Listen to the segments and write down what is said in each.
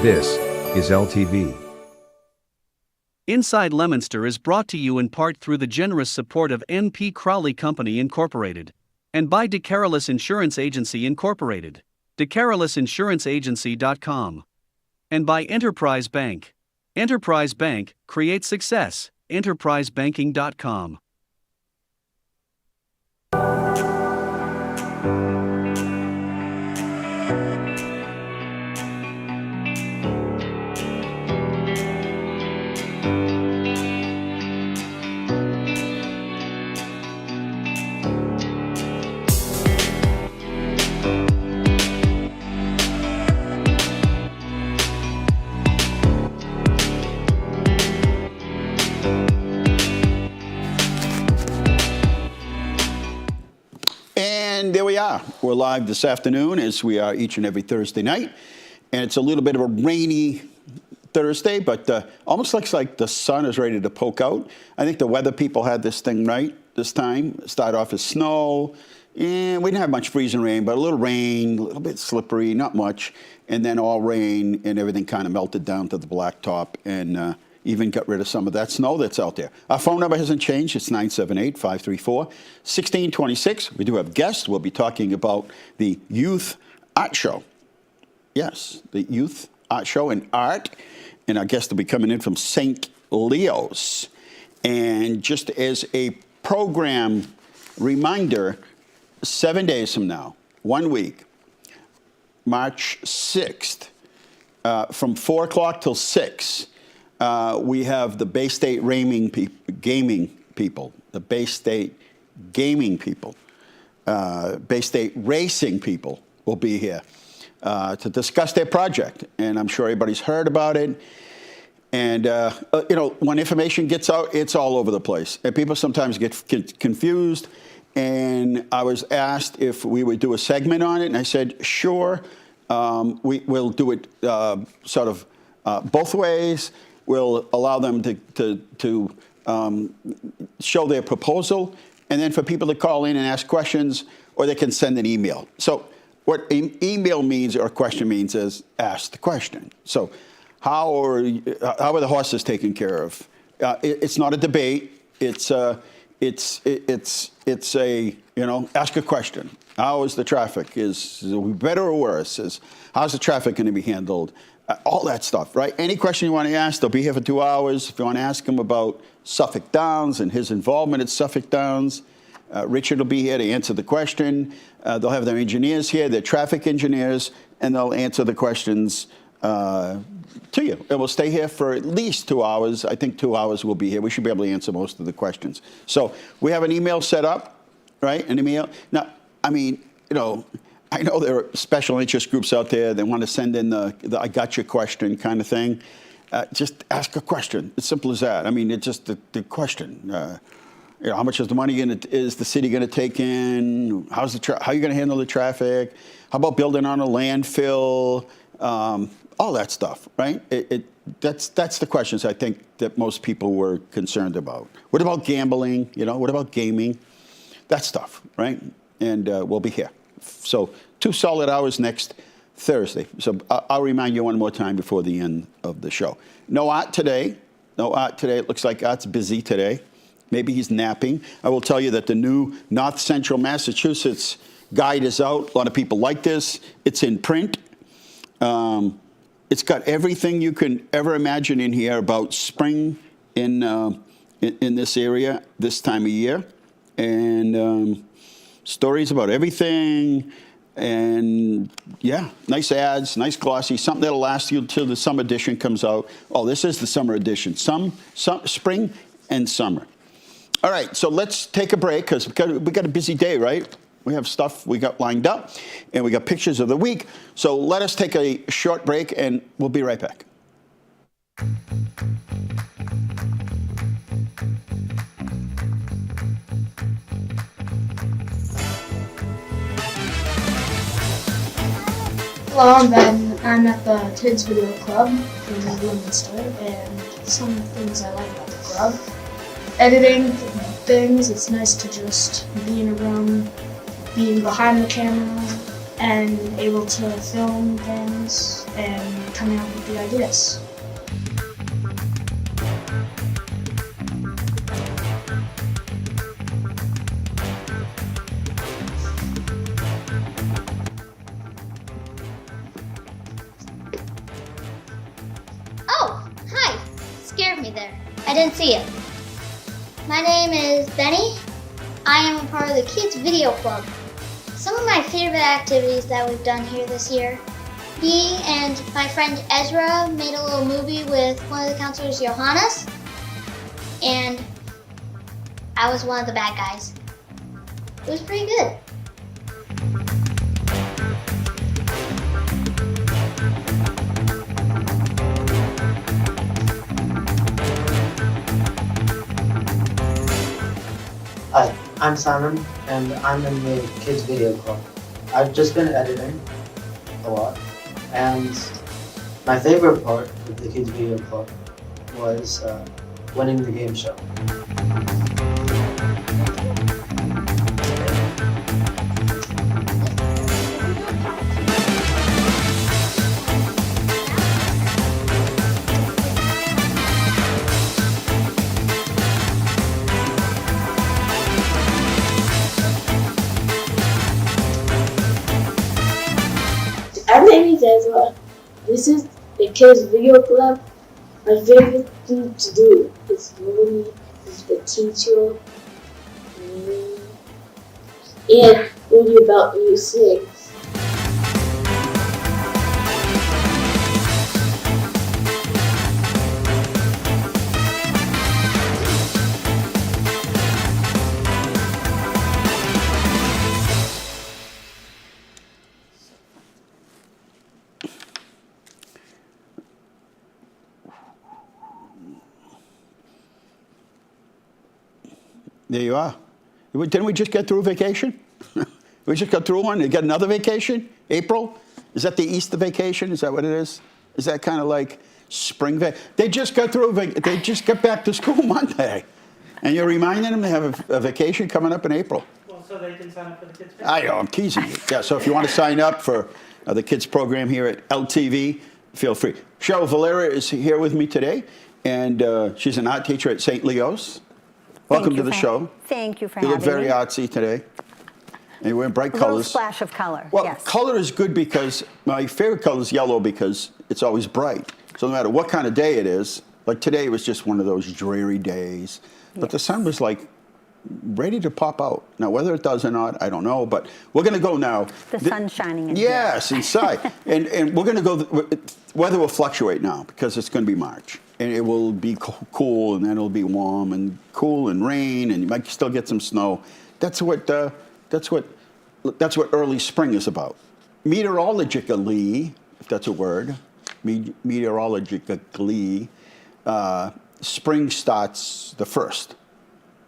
This is LTV. Inside Leominster is brought to you in part through the generous support of N.P. Crowley Company Incorporated and by DeCarolis Insurance Agency Incorporated, DeCarolisinsuranceagency.com, and by Enterprise Bank. Enterprise Bank, create success, enterprisebanking.com. And there we are. We're live this afternoon, as we are each and every Thursday night. And it's a little bit of a rainy Thursday, but almost looks like the sun is ready to poke out. I think the weather people had this thing right this time. It started off as snow, and we didn't have much freezing rain, but a little rain, a little bit slippery, not much. And then all rain, and everything kind of melted down to the blacktop, and even got rid of some of that snow that's out there. Our phone number hasn't changed. It's 978-534-1626. We do have guests. We'll be talking about the Youth Art Show. Yes, the Youth Art Show and art. And our guest will be coming in from St. Leo's. And just as a program reminder, 7 days from now, 1 week, March 6th, from 4 o'clock till 6, we have the Bay State gaming people, the Bay State gaming people, Bay State racing people will be here to discuss their project. And I'm sure everybody's heard about it. And, when information gets out, it's all over the place. And people sometimes get confused. And I was asked if we would do a segment on it. And I said, sure. We'll do it sort of both ways. We'll allow them to show their proposal, and then for people to call in and ask questions, or they can send an email. So what an email means or a question means is ask the question. So how are the horses taken care of? It's not a debate. It's a ask a question. How is the traffic? Is it better or worse? How's the traffic going to be handled? All that stuff, right? Any question you want to ask, they'll be here for 2 hours. If you want to ask them about Suffolk Downs and his involvement at Suffolk Downs, Richard will be here to answer the question. They'll have their engineers here, their traffic engineers, and they'll answer the questions to you. And we'll stay here for at least 2 hours. I think 2 hours we'll be here. We should be able to answer most of the questions. So we have an email set up, right? An email. Now, I know there are special interest groups out there that want to send in the I got your question kind of thing. Just ask a question. It's simple as that. I mean, it's just the question. How much is the money is the city going to take in? How are you going to handle the traffic? How about building on a landfill? All that stuff, right? That's the questions I think that most people were concerned about. What about gambling? What about gaming? That stuff, right? And we'll be here. So 2 solid hours next Thursday. So I'll remind you one more time before the end of the show. No art today. It looks like Art's busy today. Maybe he's napping. I will tell you that the new North Central Massachusetts guide is out. A lot of people like this. It's in print. It's got everything you can ever imagine in here about spring in this area this time of year. And stories about everything, and yeah, nice ads, nice glossy, something that'll last you until the summer edition comes out. Oh, this is the summer edition, spring and summer. All right, so let's take a break because we got a busy day, right? We have stuff we got lined up, and we got pictures of the week. So let us take a short break, and we'll be right back. Hello, I'm Ben. I'm at the Kids Video Club in Leominster, and some things I like about the club. Editing things, it's nice to just be in a room, being behind the camera, and able to film things and coming up with the ideas. Oh, hi. Scared me there. I didn't see it. My name is Benny. I am a part of the Kids Video Club. Some of my favorite activities that we've done here this year, me and my friend Ezra made a little movie with one of the counselors, Johannes, and I was one of the bad guys. It was pretty good. Hi, I'm Simon, and I'm in the Kids Video Club. I've just been editing a lot, and my favorite part of the Kids Video Club was winning the game show. My name is Ezra. This is the Kids Video Club. My favorite thing to do is learning with the teacher and learning about new things. There you are. Didn't we just get through vacation? We just got through one and get another vacation? April? Is that the Easter vacation? Is that what it is? Is that kind of like spring vacation? They just got through, they just got back to school Monday. And you're reminding them they have a vacation coming up in April. Well, so they can sign up for the kids' I know, I'm teasing you. Yeah, so if you want to sign up for the kids program here at LTV, feel free. Cheryl Valera is here with me today, and she's an art teacher at St. Leo's. Welcome to the show. Thank you for You having look very me. artsy today. And you're wearing bright A little colors. splash of color, Well, yes. color is good because my favorite color is yellow because it's always bright. So no matter what kind of day it is, like today was just one of those dreary days, but the sun was like ready to pop out. Now, whether it does or not, I don't know, but we're going to go now. The sun's shining in Yes, inside. and we're going to go, weather will fluctuate now because it's going to be March. And it will be cool, and then it'll be warm and cool and rain, and you might still get some snow. That's what early spring is about. Meteorologically, if that's a word, meteorologically, spring starts the 1st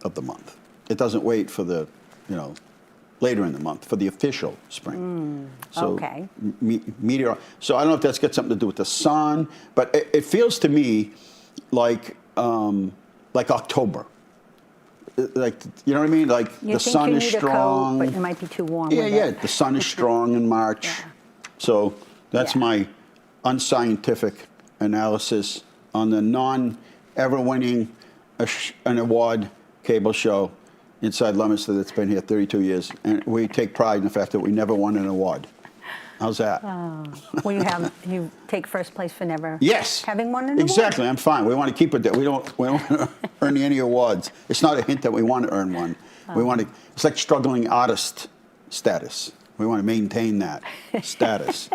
of the month. It doesn't wait for the, later in the month for the official spring. So okay. So I don't know if that's got something to do with the sun, but it feels to me like October. Like, you know what I mean? Like You the think sun you is need a strong. coat, but it might be too warm. Yeah, with yeah. it. The sun is strong in March. Yeah. So that's Yeah. my unscientific analysis on the non-ever winning an award cable show Inside Leominster that's been here 32 years. And we take pride in the fact that we never won an award. How's that? Well, you take first place for never Yes. having won an award. Exactly. I'm fine. We want to keep it that we don't want to earn any awards. It's not a hint that we want to earn one. We want to. It's like struggling artist status. We want to maintain that status.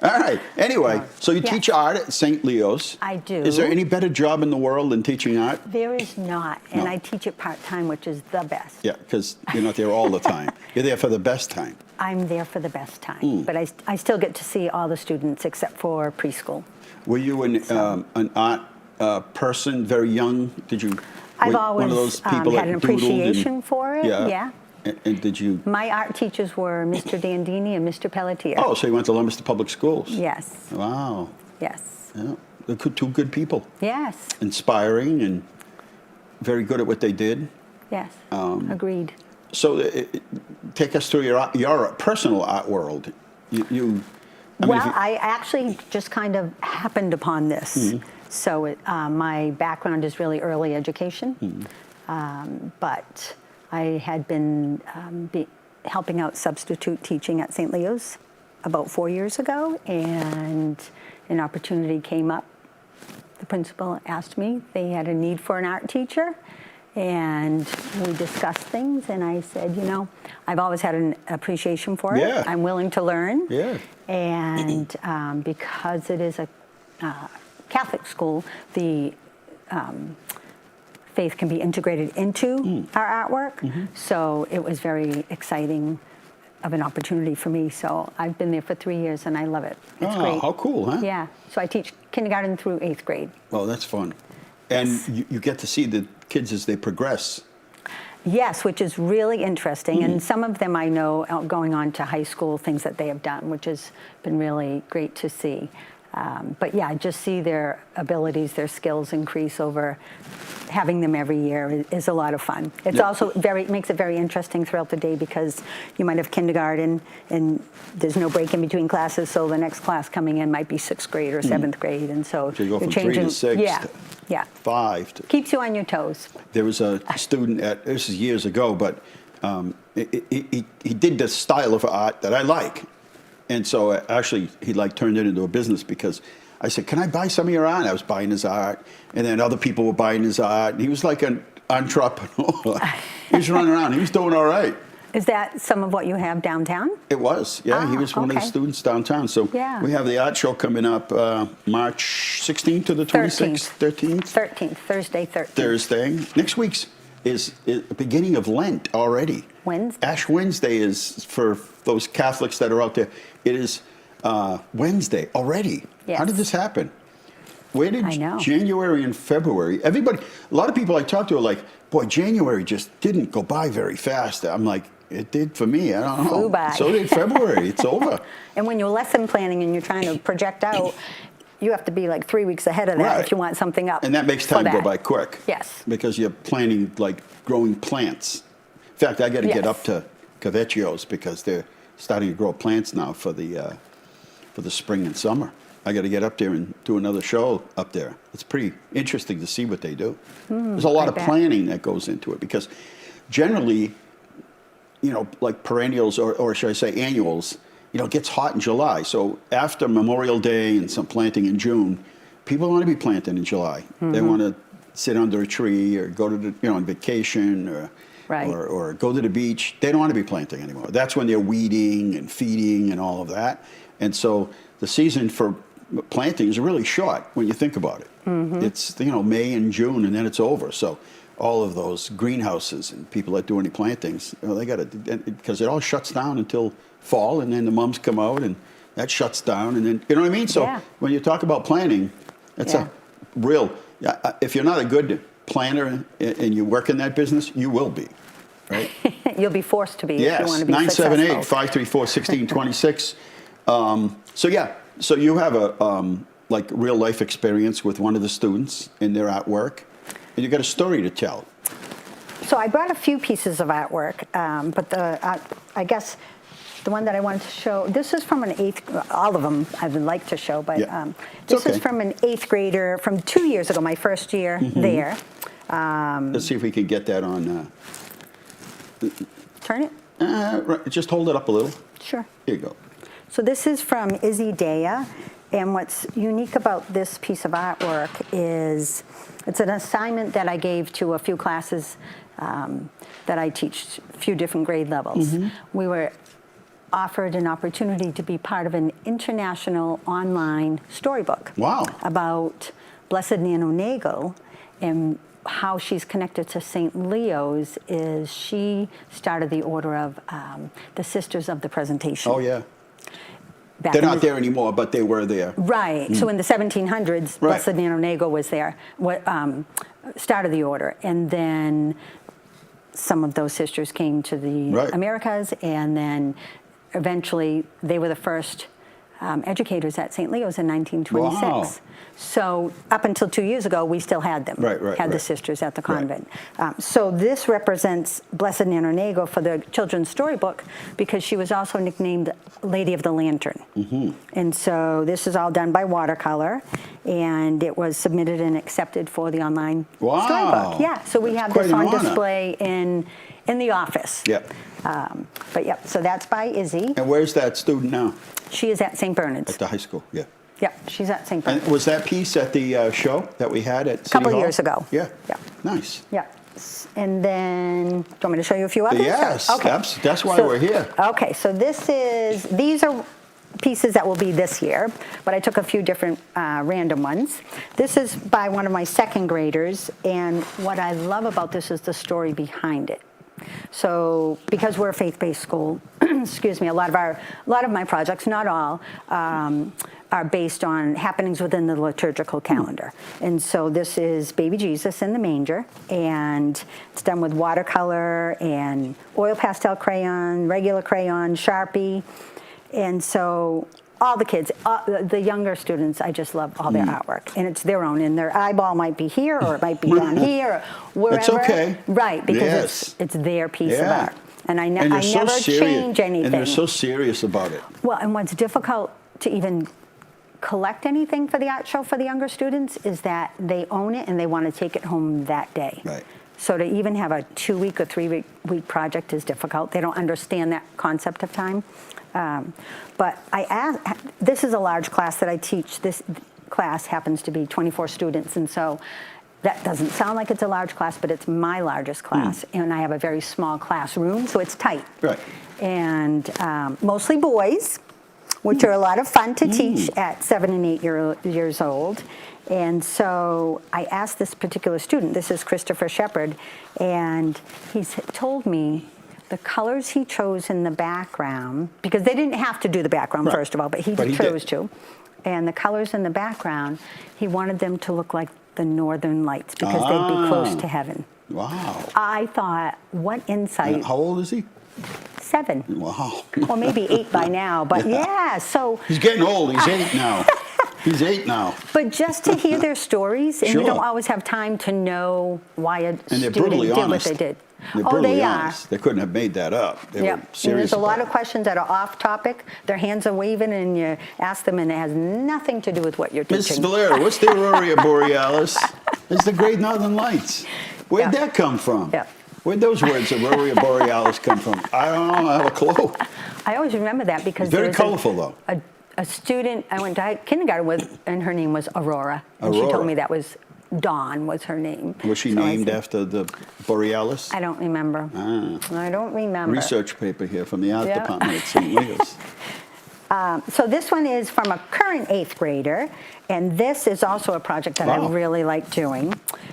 All right. Anyway, so you Yes. teach art at St. Leo's. I do. Is there any better job in the world than teaching art? There is not, and No. I teach it part-time, which is the best. Yeah, because you're not there all the time. You're there for the best time. I'm there for the best time, but I still get to see all the students except for preschool. Were you an art person, very young? Did you? I've were always one of those people had that an doodled and- appreciation for it, yeah. And did you? My art teachers were Mr. Dandini and Mr. Pelletier. Oh, so you went to Leominster Public Schools? Yes, Wow. yes, Yeah. They're two good people. yes, Inspiring and very good at what they did. yes, agreed. So take us through your personal art world. I actually just kind of happened upon this. So my background is really early education, but I had been helping out substitute teaching at St. Leo's about 4 years ago, and an opportunity came up. The principal asked me, they had a need for an art teacher, and we discussed things, and I said, you know, I've always had an appreciation for it. Yeah. I'm willing to learn. Yeah. And because it is a Catholic school, the faith can be integrated into our artwork. So it was very exciting of an opportunity for me. So I've been there for 3 years, and I love it. It's great. How cool, huh? Yeah. So I teach kindergarten through 8th grade. Oh, that's fun. And you get to see the kids as they progress. Yes, which is really interesting. And some of them I know going on to high school, things that they have done, which has been really great to see. But yeah, just see their abilities, their skills increase over having them every year is a lot of fun. It's also makes it very interesting throughout the day, because you might have kindergarten and there's no break in between classes, so the next class coming in might be 6th grade or 7th grade, and so you go you're from 3 to 6 yeah, 5 to... keeps you on your toes. There was a student this is years ago, but he did this style of art that I like. And so actually he turned it into a business, because I said, can I buy some of your art? And I was buying his art, and then other people were buying his art. And he was like an entrepreneur. He was running around. He was doing all right. Is that some of what you have downtown? It was, yeah. He was one of the students downtown. So we have the art show coming up March 16th to the 26th, 13th? 13th, Thursday 13th. Thursday. Next week's is the beginning of Lent already. Wednesday. Ash Wednesday is, for those Catholics that are out there, it is Wednesday already. Yes. How did this happen? Where did I know. January and February, a lot of people I talk to are like, boy, January just didn't go by very fast. I'm like, it did for me. I don't know. Flew by. So did February. It's over. And when you're lesson planning and you're trying to project out, you have to be like 3 weeks ahead of that if you want something up. And that makes time go by quick. Yes. Because you're planning like growing plants. In fact, I got to get up to Cavecchio's, because they're starting to grow plants now for the spring and summer. I got to get up there and do another show up there. It's pretty interesting to see what they do. There's a lot of planning that goes into it, because generally, you know, like perennials, or should I say annuals, you know, it gets hot in July. So after Memorial Day and some planting in June, people want to be planting in July. They want to sit under a tree or go to on vacation or go to the beach. They don't want to be planting anymore. That's when they're weeding and feeding and all of that. And so the season for planting is really short when you think about it. It's, you know, May and June, and then it's over. So all of those greenhouses and people that do any plantings, you know, they got to, because it all shuts down until fall, and then the mums come out and that shuts down, and then, you know what I mean? So when you talk about planning, that's a real, if you're not a good planner and you work in that business, you will be, right? You'll be forced to be if you want to be 978-534-1626. So you have a like real life experience with one of the students in their artwork, and you got a story to tell. So I brought a few pieces of artwork, but I guess the one that I wanted to show, this is from all of them I would like to show, but this is from an 8th grader from 2 years ago, my first year there. Let's see if we can get that on. Turn it? Right, just hold it up a little. Sure. Here you go. So this is from Izzy Dea, and what's unique about this piece of artwork is it's an assignment that I gave to a few classes that I teach, a few different grade levels. We were offered an opportunity to be part of an international online storybook. Wow. About Blessed Nana Nagel, and how she's connected to St. Leo's is she started the order of the Sisters of the Presentation. Oh, yeah. They're not there anymore, but they were there. Right. So in the 1700s, Blessed Nana Nagel was there, started the order. And then some of those sisters came to the Americas, and then eventually they were the first educators at St. Leo's in 1926. Wow. So up until 2 years ago, we still had them. Had the sisters at the convent. So this represents Blessed Nana Nego for the children's storybook because she was also nicknamed Lady of the Lantern. And so this is all done by watercolor, and it was submitted and accepted for the online storybook. Yeah, so we have this on display in the office. Yep. But yep, so that's by Izzy. And where's that student now? She is at St. Bernard's. At the high school, yeah. Yeah, she's at St. Bernard's. And was that piece at the show that we had at City Hall? A couple years ago. Yeah. Yeah. Nice. Yeah. And then, do you want me to show you a few others? Yes, okay. that's why we're here. Okay, so these are pieces that will be this year, but I took a few different random ones. This is by one of my second graders, and what I love about this is the story behind it. So, because we're a faith-based school, excuse me, a lot of my projects, not all, are based on happenings within the liturgical calendar. And so this is Baby Jesus in the manger, and it's done with watercolor and oil pastel crayon, regular crayon, Sharpie, and so all the kids, the younger students, I just love all their artwork, and it's their own, and their eyeball might be here, or it might be down here, or wherever. It's okay. Right, because it's their piece of art. And I never change anything. And they're so serious about it. Well, and what's difficult to even collect anything for the art show for the younger students is that they own it and they want to take it home that day. Right. So to even have a 2-week or 3-week project is difficult. They don't understand that concept of time. But this is a large class that I teach. This class happens to be 24 students, and so that doesn't sound like it's a large class, but it's my largest class, and I have a very small classroom, so it's tight. Right. And mostly boys, which are a lot of fun to teach at 7 and 8 years old. And so I asked this particular student, this is Christopher Shepard, and he's told me the colors he chose in the background, because they didn't have to do the background first of all, but he chose to. And the colors in the background, he wanted them to look like the northern lights because they'd be close to heaven. Wow. I thought, what insight. And how old is he? 7. Wow. Or maybe 8 by now, but yeah, so. He's getting old, he's 8 now. He's 8 now. But just to hear their stories, and you don't always have time to know why a student did what they did. They're brutally honest. They couldn't have made that up. They were serious. And there's a lot of questions that are off topic. Their hands are waving, and you ask them, and it has nothing to do with what you're teaching. Miss Valera, what's the Aurora Borealis? It's the Great Northern Lights. Where'd that come from? Yeah. Where'd those words, Aurora Borealis, come from? I don't know. I have a clue. I always remember that because Very colorful, though. A student I went to kindergarten with, and her name was Aurora. And she told me that was Dawn was her name. Was she named after the Borealis? I don't remember. I don't remember. Research paper here from the art department at St. Leo's. So this one is from a current 8th grader, and this is also a project that I really like doing.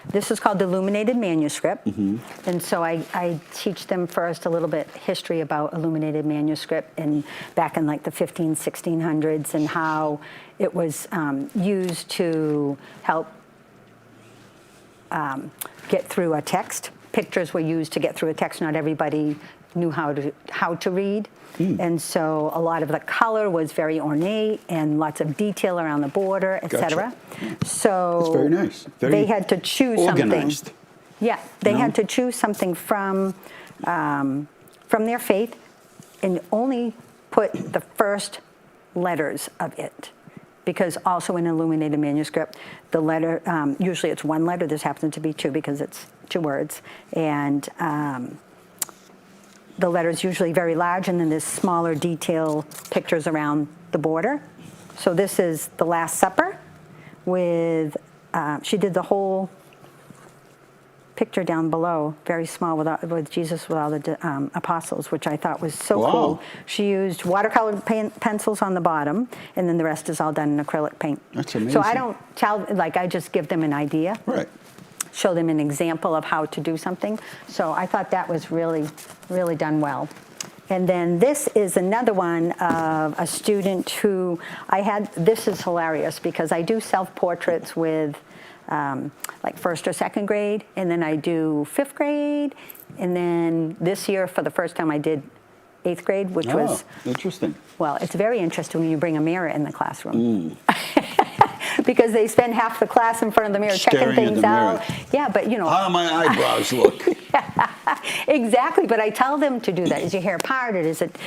This is called Illuminated Manuscript, and so I teach them first a little bit history about illuminated manuscript and back in like the 1600s and how it was used to help get through a text. Pictures were used to get through a text. Not everybody knew how to read. And so a lot of the color was very ornate and lots of detail around the border, etc. So that's very nice. They had to choose organized. something. Yeah, they had to choose something from their faith and only put the first letters of it. Because also in illuminated manuscript, the letter, usually it's one letter, this happens to be 2 because it's 2 words, and the letter's usually very large, and then there's smaller detail pictures around the border. So this is the Last Supper with, she did the whole picture down below, very small, with Jesus with all the apostles, which I thought was so cool. She used watercolor pencils on the bottom, and then the rest is all done in acrylic paint. That's amazing. So I don't tell, I just give them an idea. Right. Show them an example of how to do something. So I thought that was really, really done well. And then this is another one of a student who this is hilarious because I do self-portraits with like 1st or 2nd grade, and then I do 5th grade, and then this year for the first time I did 8th grade, which was, interesting. well, it's very interesting when you bring a mirror in the classroom. Because they spend half the class in front of the mirror Staring checking in things the out. mirror. Yeah, but you know. How do my eyebrows look? Exactly, but I tell them to do that. Is your hair parted? Is it,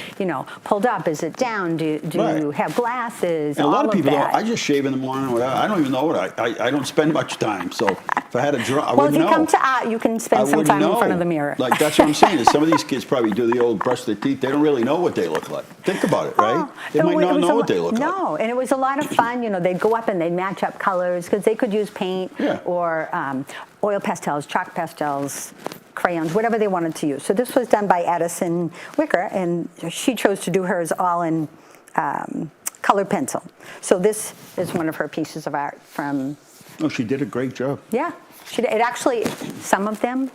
pulled up? Is it down? Do Right. you have glasses? And a lot All of people that. don't. I just shave in the morning. Whatever. I don't even know what I don't spend much time. So if I had a draw, I Well, wouldn't if you know. come to art, you can spend some wouldn't time in know. front of the mirror. Like, that's what I'm saying. Is some of these kids probably do the old brush their teeth. They don't really know what they look like. Think about it, right? They might not know what they look like. No, and it was a lot of fun. They'd go up and they'd match up colors because they could use paint or oil pastels, chalk pastels, crayons, whatever they wanted to use. So this was done by Addison Wicker, and she chose to do hers all in colored pencil. So this is one of her pieces of art from. Oh, she did a great job. Yeah, she did. It actually, some of them,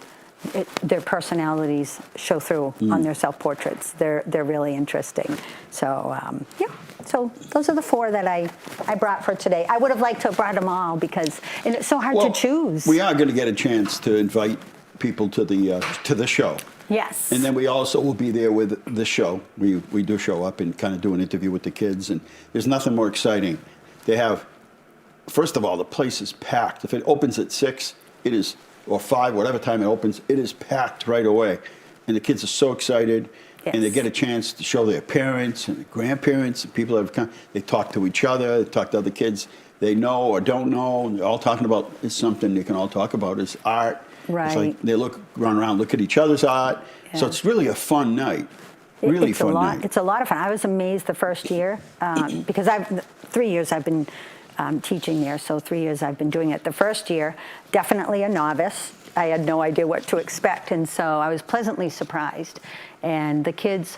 their personalities show through on their self-portraits. They're really interesting. So yeah. So those are the 4 that I brought for today. I would have liked to have brought them all because it's so hard to choose. We are going to get a chance to invite people to the show. Yes. And then we also will be there with the show. We do show up and kind of do an interview with the kids. And there's nothing more exciting. They have, first of all, the place is packed. If it opens at 6, it is, or 5, whatever time it opens, it is packed right away. And the kids are so excited. Yes. And they get a chance to show their parents and their grandparents and people that have come. They talk to each other, they talk to other kids they know or don't know. And they're all talking about, it's something they can all talk about, is art. Right. It's like they run around, look at each other's art. Yeah. So it's really a fun night. Really fun night. It's a lot of fun. I was amazed the first year because 3 years I've been teaching there, so 3 years I've been doing it. The first year, definitely a novice. I had no idea what to expect, and so I was pleasantly surprised. And the kids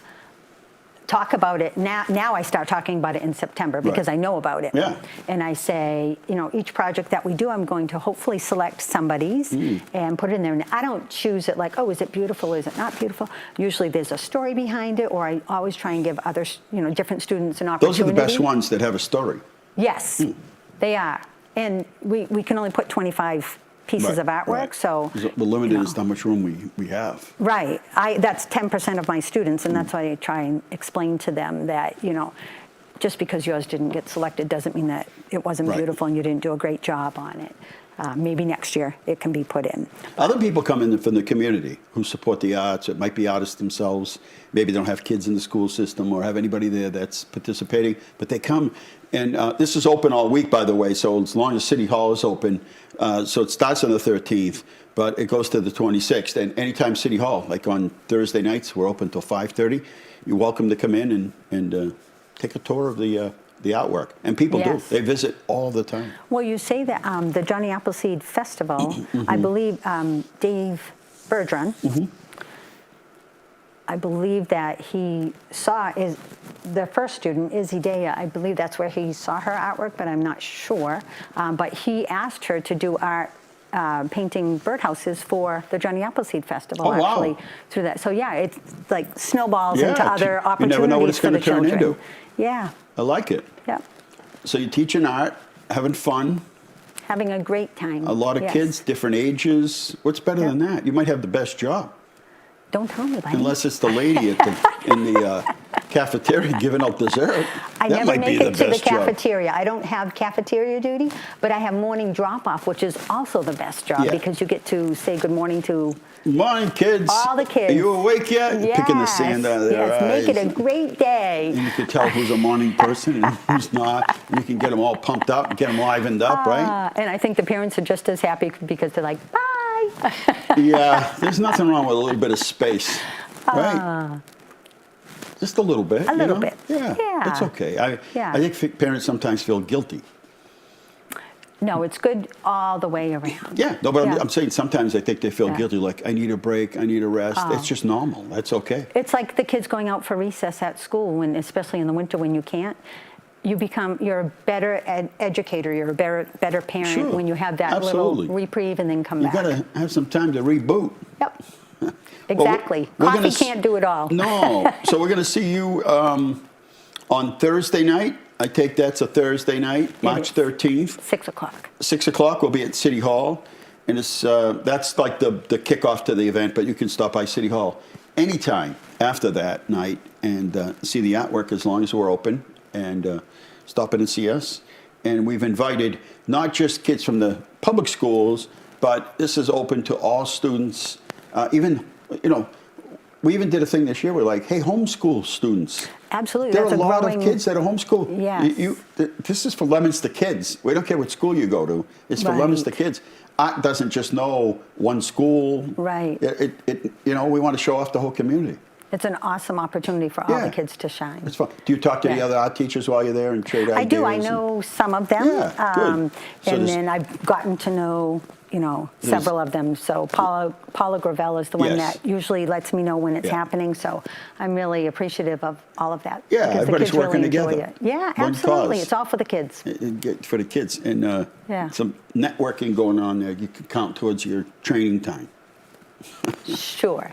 talk about it now. Now I start talking about it in September because I know about it. Yeah. And I say, each project that we do, I'm going to hopefully select somebody's and put it in there. And I don't choose it like, oh, is it beautiful? Is it not beautiful? Usually there's a story behind it, or I always try and give others, different students an opportunity. Those are the best ones that have a story. Yes, they are. And we can only put 25 pieces of artwork, so the limited is how much room we have. Right. That's 10% of my students, and that's why I try and explain to them that, just because yours didn't get selected doesn't mean that it wasn't beautiful and you didn't do a great job on it. Maybe next year it can be put in. Other people come in from the community who support the arts. It might be artists themselves. Maybe they don't have kids in the school system or have anybody there that's participating, but they come. And this is open all week, by the way, so as long as City Hall is open. So it starts on the 13th, but it goes to the 26th. And anytime City Hall, like on Thursday nights, we're open till 5:30. You're welcome to come in and take a tour of the artwork. And people do. They visit all the time. Well, you say that the Johnny Appleseed Festival, I believe Dave Bergeron, I believe that he saw the first student, Izzy Daya, I believe that's where he saw her artwork, but I'm not sure. But he asked her to do art painting birdhouses for the Johnny Appleseed Festival, actually, through that. So yeah, it's like snowballs into other opportunities. You never know what it's going to turn into. Yeah. I like it. Yeah. So you're teaching art, having fun. Having a great time. A lot of kids, different ages. What's better than that? You might have the best job. Don't tell me, buddy. Unless it's the lady in the cafeteria giving out dessert. I that never might make be it the to the best job. cafeteria. I don't have cafeteria duty, but I have morning drop-off, which is also the best job because you get to say good morning to morning, kids. All the kids. Are you awake yet? Yes. Picking the sand out of their eyes. Make it a great day. And you can tell who's a morning person and who's not. And you can get them all pumped up and get them livened up, right? And I think the parents are just as happy because they're like, bye. Yeah, there's nothing wrong with a little bit of space, right? Just a little bit. A little bit. Yeah, that's okay. I think parents sometimes feel guilty. No, it's good all the way around. Yeah, no, but I'm saying sometimes I think they feel guilty, like I need a break, I need a rest. It's just normal. That's okay. It's like the kids going out for recess at school, especially in the winter when you can't. You're a better educator, you're a better parent when you have that little reprieve and then come back. You got to have some time to reboot. Yep. Exactly. Coffee can't do it all. No. So we're going to see you on Thursday night. I take that's a Thursday night, March 13th. 6 o'clock. 6 o'clock, we'll be at City Hall. And it's that's like the kickoff to the event, but you can stop by City Hall. anytime after that night and see the artwork as long as we're open, and stop in and see us. And we've invited not just kids from the public schools, but this is open to all students. Even, we even did a thing this year. We're like, hey, homeschool students. Absolutely. There are That's a lot growing... of kids that are homeschooled. Yes. This is for Leominster kids. We don't care what school you go to. It's for Right. Leominster kids. Art doesn't just know one school. Right. We want to show off the whole community. It's an awesome opportunity for all Yeah. the kids to shine. It's fun. Do you talk to the Yeah. other art teachers while you're there and trade ideas? I do. I know some of them. Yeah, good. So And there's- then I've gotten to know, several of them. So Paula Gravel is the one Yes. that usually lets me know when it's Yeah. happening. So I'm really appreciative of all of that. Yeah, because the everybody's kids working really enjoy together. it. Yeah, One absolutely. cause. It's all for the kids. For the kids. And Yeah. some networking going on there. You can count towards your training time. Sure.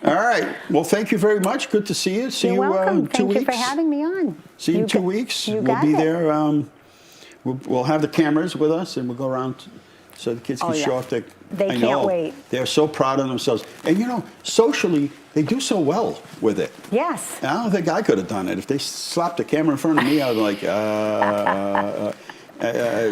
All right. Well, thank you very much. Good to see you. See You're you welcome. in 2 Thank weeks. you for having me on. See you in 2 got- weeks. You We'll got be it. there. We'll have the cameras with us, and we'll go around so the kids can Oh, yeah. show off their. They I can't know. wait. They're so proud of themselves, and socially they do so well with it. Yes. I don't think I could have done it. If they slapped the camera in front of me, I'd be like,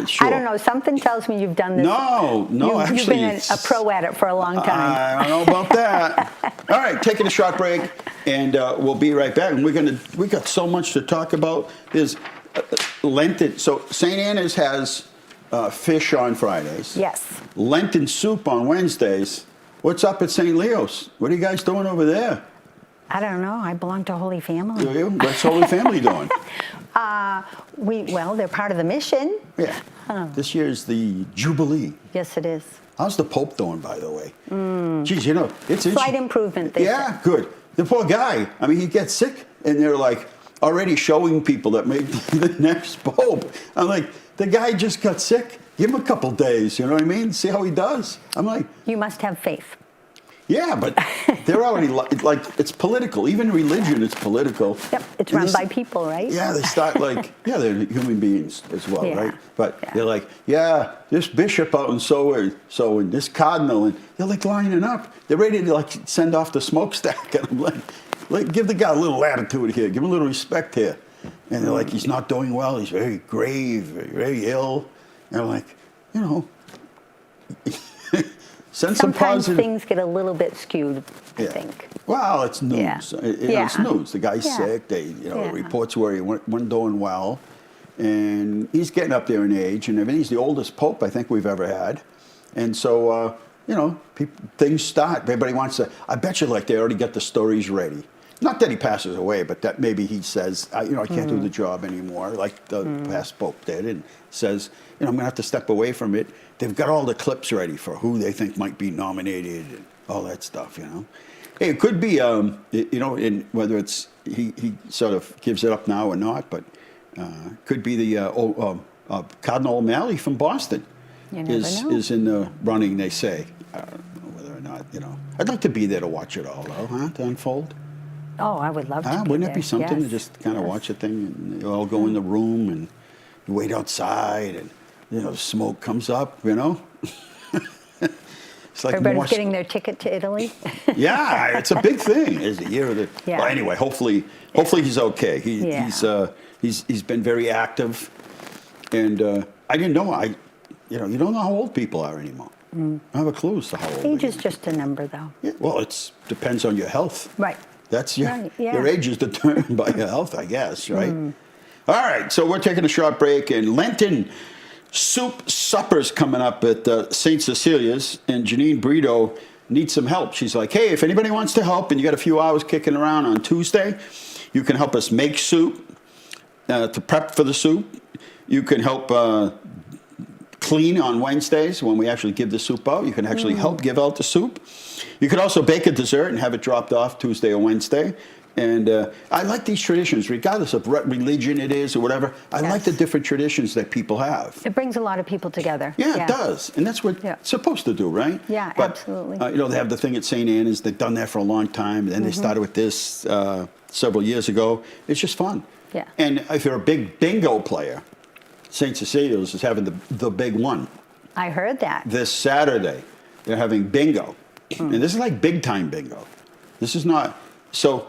sure. I don't know. Something tells me you've done this. No, You've actually. been a pro at it for a long time. I don't know about that. All right, taking a short break, and we'll be right back. And we got so much to talk about. There's Lenten. So St. Anna's has fish on Fridays. Yes. Lenten soup on Wednesdays. What's up at St. Leo's? What are you guys doing over there? I don't know. I belong to Holy Family. Do you? What's Holy Family doing? Well, they're part of the mission. Yeah. This year's the Jubilee. Yes, it is. How's the Pope doing, by the way? Geez, it's Slight improvement. They Yeah, say. good. The poor guy. I mean, he gets sick, and they're like already showing people that make the next Pope. I'm like, the guy just got sick. Give him a couple days. You know what I mean? See how he does. I'm like, You must have faith. yeah, but they're already like it's political. Even religion, it's political. Yep. It's And run they by s- people, right? Yeah, they start they're human beings as well, Yeah. right? But Yeah. they're like, yeah, this bishop out and and this cardinal, and they're like lining up. They're ready to send off the smokestack, and I'm like, give the guy a little latitude here, give him a little respect here. And they're like, he's not doing well. He's very grave, very ill. And I'm like, send some Sometimes positive. things get a little bit skewed, I think. Well, it's news. Yeah. It's Yeah. news. The guy's Yeah. sick. Yeah. Reports where he wasn't doing well, and he's getting up there in age and everything. He's the oldest pope I think we've ever had, and so things start. Everybody wants to. I bet you they already get the stories ready. Not that he passes away, but that maybe he says, I can't do the job anymore, like the past pope did, and says, I'm going to have to step away from it. They've got all the clips ready for who they think might be nominated and all that stuff, Hey, it could be, in whether it's he sort of gives it up now or not, but could be the Cardinal O'Malley from Boston You never know. is in the running. They say. I don't know whether or not. I'd like to be there to watch it all, though, to unfold. Oh, I would love to. Wouldn't there. it be something to Yes. just kind of Yes. watch a thing and you all go in the room and you wait outside and smoke comes up, It's like Everybody's more getting their ticket to Italy. Yeah, it's a big thing. It's the year of the. Yeah. Well, anyway, hopefully he's okay. Yeah. He's been very active, and I didn't know. You don't know how old people are anymore. I don't have a clue as to how old. Age they is are. just a number, though. Yeah, well, it depends on your health. Right. That's Right, yeah. your age is determined by your health, I guess, right? All right, so we're taking a short break, and Lenten soup supper's coming up at St. Cecilia's, and Janine Brito needs some help. She's like, hey, if anybody wants to help and you got a few hours kicking around on Tuesday, you can help us make soup, to prep for the soup. You can help clean on Wednesdays when we actually give the soup out. You can actually help give out the soup. You can also bake a dessert and have it dropped off Tuesday or Wednesday. And I like these traditions, regardless of what religion it is or whatever. I like the different traditions that people have. It brings a lot of people together. Yeah, it does. And that's what it's supposed to do, right? Yeah, but, absolutely. They have the thing at St. Anne's. They've done that for a long time. And then they started with this several years ago. It's just fun. Yeah. And if you're a big bingo player, St. Cecilia's is having the big one. I heard that. This Saturday, they're having bingo. And this is like big time bingo. This is not, so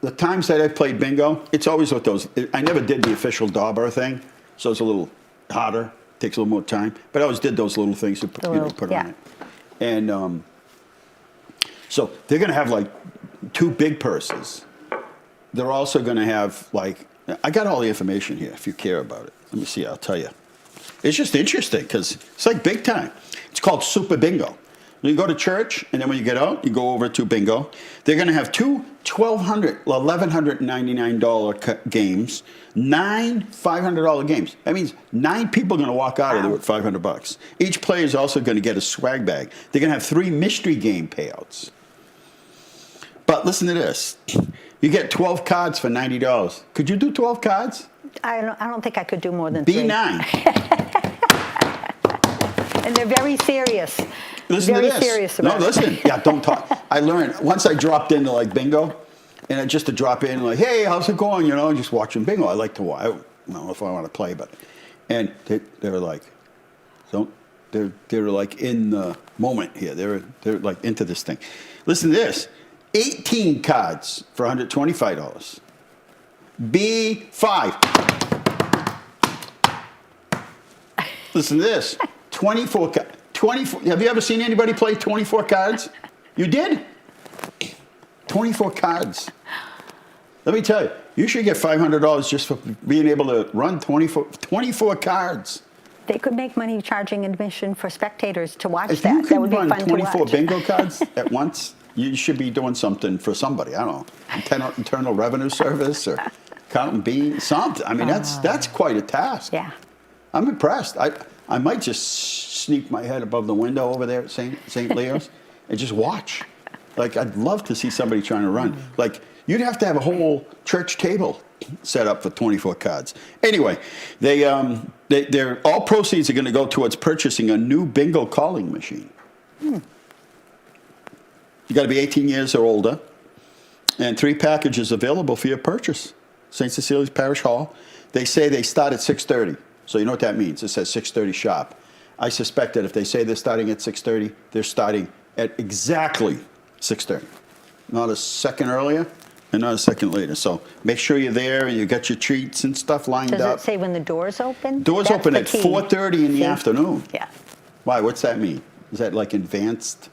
the times that I played bingo, it's always with those, I never did the official dauber thing, so it's a little harder, takes a little more time, but I always did those little things you put on it. And so they're gonna have like 2 big purses. They're also gonna have like, I got all the information here if you care about it. Let me see, I'll tell you. It's just interesting because it's like big time. It's called Super Bingo. You go to church, and then when you get out, you go over to bingo. They're going to have 2 $1,299 games, 9 $500 games. That means 9 people are going to walk out of there with $500. Each player is also going to get a swag bag. They're going to have 3 mystery game payouts. But listen to this. You get 12 cards for $90. Could you do 12 cards? I don't think I could do more than 3. B9. And they're very serious. Listen very to this. Serious about no, listen. Yeah, don't talk. I learned once I dropped into like bingo, and I just to drop in like, hey, how's it going? You know, just watching bingo. I like to watch. I don't know if I want to play, but and they were like, they're like in the moment here. They're like into this thing. Listen to this. 18 cards for $125. B5. Listen to this. 24 cards. 24. Have you ever seen anybody play 24 cards? You did? 24 cards. Let me tell you, you should get $500 just for being able to run 24 cards. They could make money charging admission for spectators to watch If that. you That could would be run fun to 24 watch. bingo cards at once, you should be doing something for somebody. I don't know, Internal Revenue Service or Accountant B, something. I mean, that's quite a task. Yeah. I'm impressed. I might just sneak my head above the window over there at St. Leo's and just watch. Like, I'd love to see somebody trying to run. Like, you'd have to have a whole church table set up for 24 cards. Anyway, they're all proceeds are going to go towards purchasing a new bingo calling machine. You got to be 18 years or older, and 3 packages available for your purchase. St. Cecilia's Parish Hall. They say they start at 6:30. So you know what that means. It says 6:30 sharp. I suspect that if they say they're starting at 6:30, they're starting at exactly 6:30. Not a second earlier and not a second later. So make sure you're there and you got your treats and stuff lined up. Does it say when the doors open? Doors That's open the at key. 4:30 in the See? afternoon. Yeah. Why? What's that mean? Is that like advanced?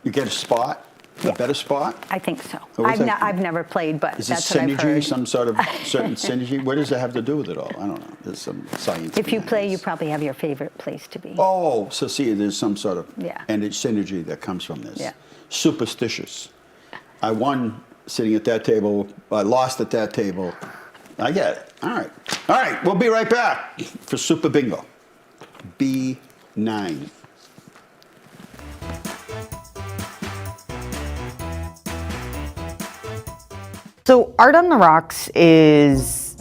You get a spot? Yeah. A better spot? I think so. Or what's that? I've never played, but Is it that's what I've synergy? heard. Some sort of certain synergy? What does it have to do with it all? I don't know. There's some science. If you behind play, this. you probably have your favorite place to be. Oh, so see, there's some sort of Yeah. and it's synergy that comes from this. Yeah. Superstitious. I won sitting at that table. I lost at that table. I get it. All right. All right. We'll be right back for Super Bingo. B9. So Art on the Rocks is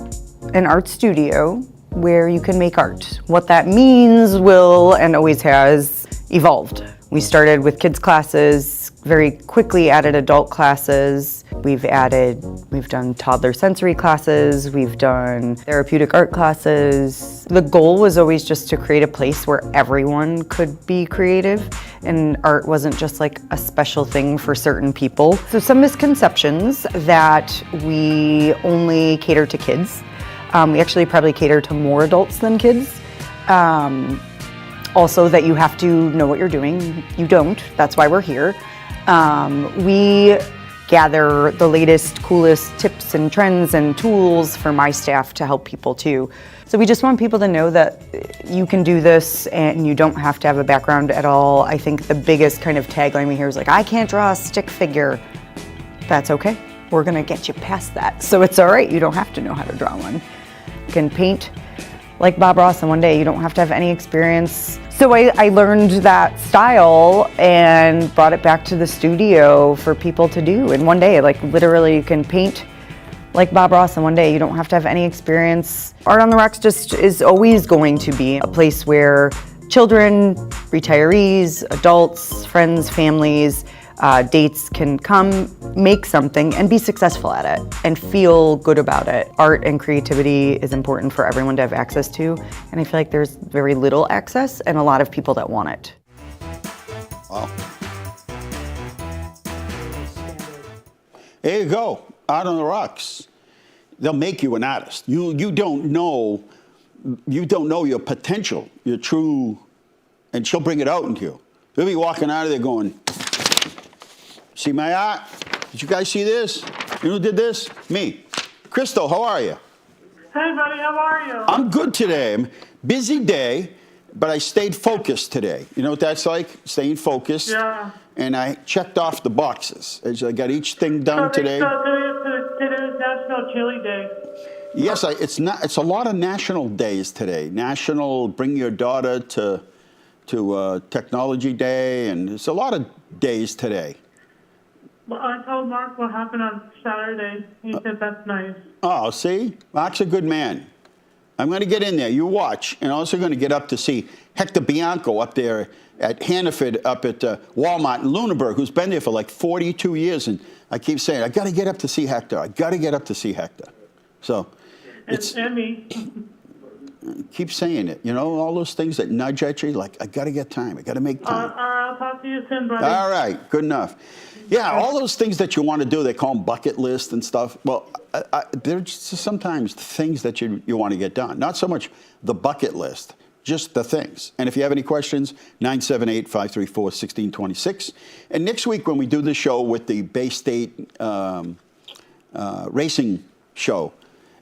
an art studio where you can make art. What that means will and always has evolved. We started with kids classes, very quickly added adult classes. We've done toddler sensory classes, we've done therapeutic art classes. The goal was always just to create a place where everyone could be creative and art wasn't just like a special thing for certain people. So some misconceptions that we only cater to kids. We actually probably cater to more adults than kids. Also that you have to know what you're doing. You don't, that's why we're here. We gather the latest, coolest tips and trends and tools for my staff to help people too. So we just want people to know that you can do this and you don't have to have a background at all. I think the biggest kind of tagline we hear is like, I can't draw a stick figure. That's okay. We're gonna get you past that. So it's all right, you don't have to know how to draw one. You can paint like Bob Ross in one day. You don't have to have any experience. So I learned that style and brought it back to the studio for people to do in one day. Like literally you can paint like Bob Ross in one day. You don't have to have any experience. Art on the Rocks just is always going to be a place where children, retirees, adults, friends, families, dates can come, make something, and be successful at it, and feel good about it. Art and creativity is important for everyone to have access to, and I feel like there's very little access and a lot of people that want it. Wow. There you go, out on the rocks. They'll make you an artist. You don't know your potential, your true, and she'll bring it out into you. You'll be walking out of there going, see my art? Did you guys see this? You know who did this? Me. Crystal, how are you? Hey, buddy, how are you? I'm good today. Busy day, but I stayed focused today. You know what that's like? Staying focused. Yeah. And I checked off the boxes. I got each thing done today. So today is National Chili Day. Yes, it's a lot of national days today. National Bring Your Daughter to Technology Day, and it's a lot of days today. Well, I told Mark what happened on Saturday. He said that's nice. Oh, see? Mark's a good man. I'm going to get in there. You watch. And I'm also going to get up to see Hector Bianco up there at Hannaford, up at Walmart in Lunenburg, who's been there for like 42 years. And I keep saying, I got to get up to see Hector. I got to get up to see Hector. So it's... And me. Keep saying it. You know, all those things that nudge at you, like, I got to get time. I got to make time. I'll talk to you soon, buddy. All right. Good enough. Yeah, all those things that you want to do, they call them bucket list and stuff. Well, they're just sometimes things that you want to get done. Not so much the bucket list, just the things. And if you have any questions, 978-534-1626. And next week when we do the show with the Bay State racing show,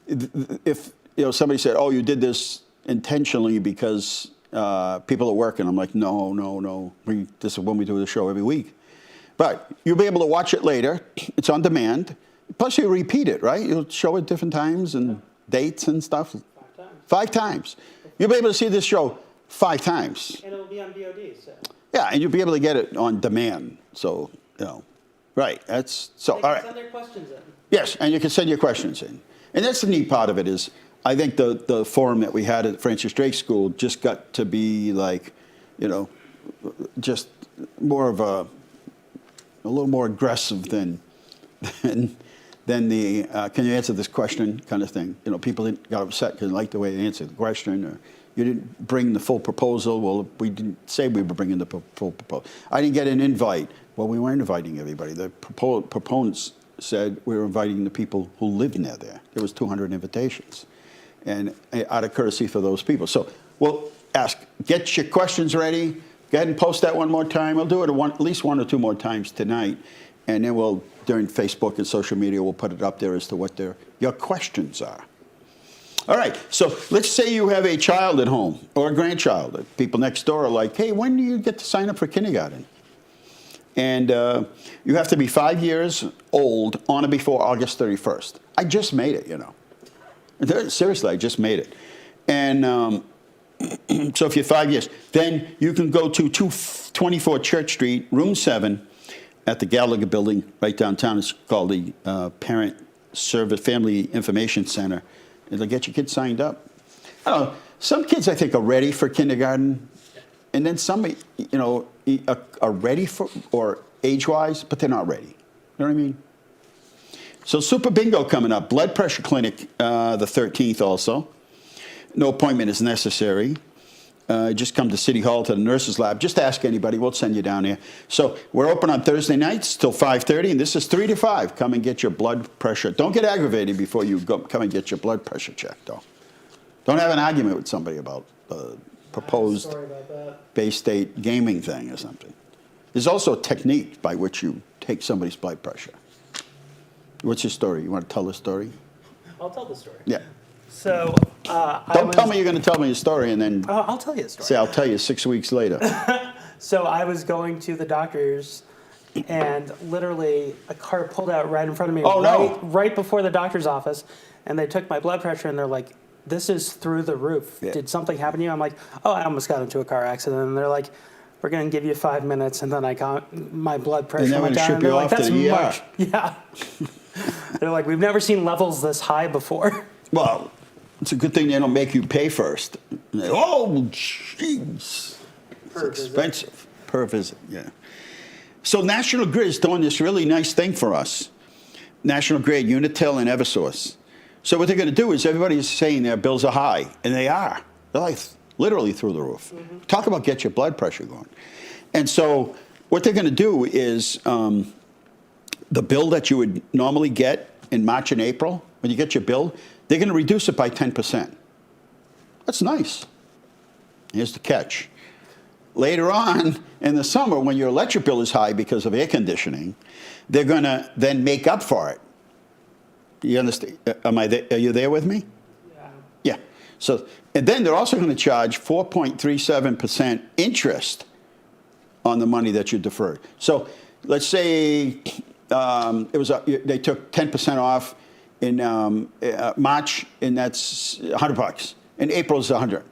if somebody said, oh, you did this intentionally because people are working, I'm like, no. This is when we do the show every week. But you'll be able to watch it later. It's on demand. Plus, you repeat it, right? You'll show it different times and dates and stuff. 5 times. You'll be able to see this show 5 times. And it'll be on VOD, so. Yeah, and you'll be able to get it on demand. So, right. That's so. All right. Send their questions in. Yes, and you can send your questions in. And that's the neat part of it is, I think the forum that we had at Francis Drake School just got to be like, just more of a little more aggressive than the can you answer this question kind of thing. People got upset because they liked the way they answered the question, or you didn't bring the full proposal. Well, we didn't say we were bringing the full proposal. I didn't get an invite. Well, we weren't inviting everybody. The proponents said we were inviting the people who live near there. There was 200 invitations, and out of courtesy for those people. So we'll get your questions ready. Go ahead and post that one more time. We'll do it at least 1 or 2 more times tonight. And then during Facebook and social media, we'll put it up there as to what your questions are. All right, so let's say you have a child at home or a grandchild. People next door are like, hey, when do you get to sign up for kindergarten? And you have to be 5 years old on or before August 31st. I just made it, Seriously, I just made it. And... so if you're 5 years, then you can go to 224 Church Street, room 7, at the Gallagher Building, right downtown. It's called the Parent Service Family Information Center. It'll get your kids signed up. I don't know. Some kids, I think, are ready for kindergarten, and then some, are ready for or age-wise, but they're not ready. You know what I mean? So Super Bingo coming up. Blood pressure clinic the 13th also. No appointment is necessary. Just come to City Hall to the nurse's lab. Just ask anybody. We'll send you down there. So we're open on Thursday nights till 5:30, and this is 3 to 5. Come and get your blood pressure. Don't get aggravated before you come and get your blood pressure checked, though. Don't have an argument with somebody about the proposed Bay State gaming thing or something. There's also a technique by which you take somebody's blood pressure. What's your story? You want to tell the story? I'll tell the story. Yeah. So, Don't tell me you're going to tell me a story and then I'll tell you a story. say I'll tell you 6 weeks later. So I was going to the doctor's, and literally a car pulled out right in front of me, right before the doctor's office, and they took my blood pressure, and they're like, "This is through the roof. Yeah. Did something happen to you?" I'm like, "Oh, I almost got into a car accident." And they're like, "We're going to give you 5 minutes," and then I got my blood pressure And then went we down. ship And they're you like, off to "That's the ER." much." Yeah. They're like, "We've never seen levels this high before." Well, it's a good thing they don't make you pay first. Oh, jeez. It's expensive. Per visit, yeah. So National Grid is doing this really nice thing for us. National Grid, Unitil, and Eversource. So what they're going to do is everybody's saying their bills are high, and they are. They're like literally through the roof. Mm-hmm. Talk about get your blood pressure going. And so what they're going to do is the bill that you would normally get in March and April, when you get your bill, they're going to reduce it by 10%. That's nice. Here's the catch. Later on in the summer, when your electric bill is high because of air conditioning, they're going to then make up for it. You understand? Are you there with me? Yeah. So, and then they're also going to charge 4.37% interest on the money that you deferred. So let's say they took 10% off in March, and that's $100. In April is $100.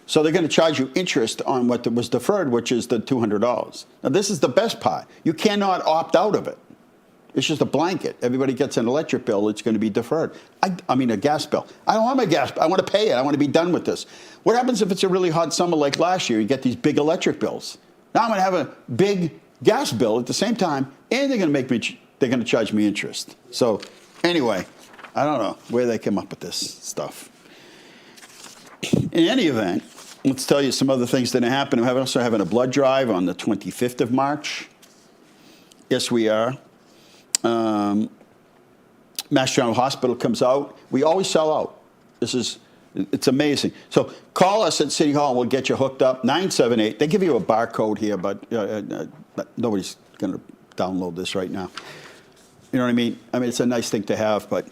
So they're going to charge you interest on what was deferred, which is the $200. Now this is the best part. You cannot opt out of it. It's just a blanket. Everybody gets an electric bill. It's going to be deferred. I mean, a gas bill. I don't want my gas bill. I want to pay it. I want to be done with this. What happens if it's a really hot summer like last year? You get these big electric bills. Now I'm going to have a big gas bill at the same time, and they're going to charge me interest. So anyway, I don't know where they came up with this stuff. In any event, let's tell you some other things that happen. We're also having a blood drive on the 25th of March. Yes, we are. Mass General Hospital comes out. We always sell out. It's amazing. So call us at City Hall and we'll get you hooked up. 978. They give you a barcode here, but nobody's going to download this right now. You know what I mean? I mean, it's a nice thing to have, but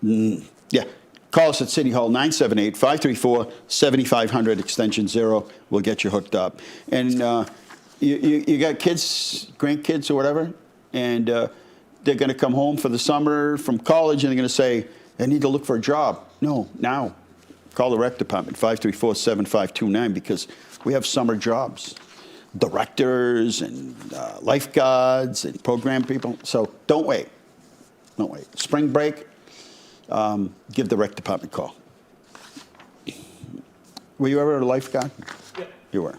yeah. Call us at City Hall, 978-534-7500, extension 0. We'll get you hooked up. And you got kids, grandkids or whatever, and they're going to come home for the summer from college, and they're going to say, I need to look for a job. No, now. Call the rec department, 534-7529, because we have summer jobs. Directors and lifeguards and program people. So don't wait. Don't wait. Spring break. Give the rec department a call. Were you ever a lifeguard? Yeah. You were.